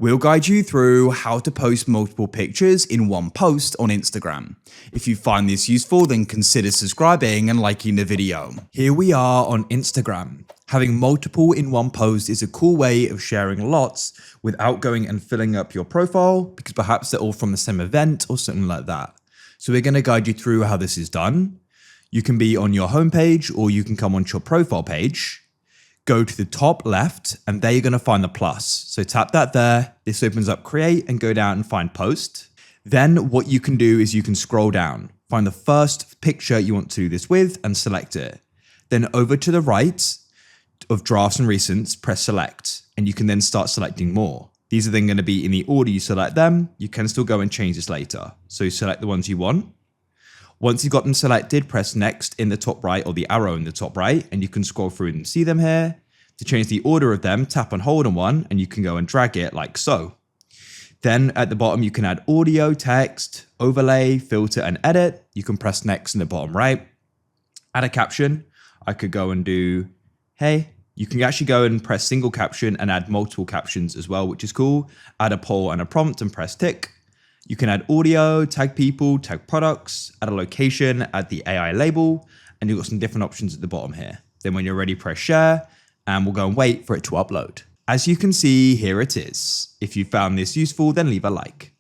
We'll guide you through how to post multiple pictures in one post on Instagram. If you find this useful, then consider subscribing and liking the video. Here we are on Instagram. Having multiple in one post is a cool way of sharing lots without going and filling up your profile because perhaps they're all from the same event or something like that. So we're going to guide you through how this is done. You can be on your homepage or you can come onto your profile page. Go to the top left and there you're going to find the plus. So tap that there. This opens up create and go down and find post. Then what you can do is you can scroll down, find the first picture you want to do this with and select it. Then over to the right of drafts and recents, press select and you can then start selecting more. These are then going to be in the order you select them. You can still go and change this later. So select the ones you want. Once you've got them selected, press next in the top right or the arrow in the top right, and you can scroll through and see them here. To change the order of them, tap and hold on one, and you can go and drag it like so. Then at the bottom, you can add audio, text, overlay, filter, and edit. You can press next in the bottom right. Add a caption. I could go and do, hey. You can actually go and press single caption and add multiple captions as well, which is cool. Add a poll and a prompt and press tick. You can add audio, tag people, tag products, add a location, add the AI label, and you've got some different options at the bottom here. Then when you're ready, press share, and we'll go and wait for it to upload. As you can see, here it is. If you found this useful, then leave a like.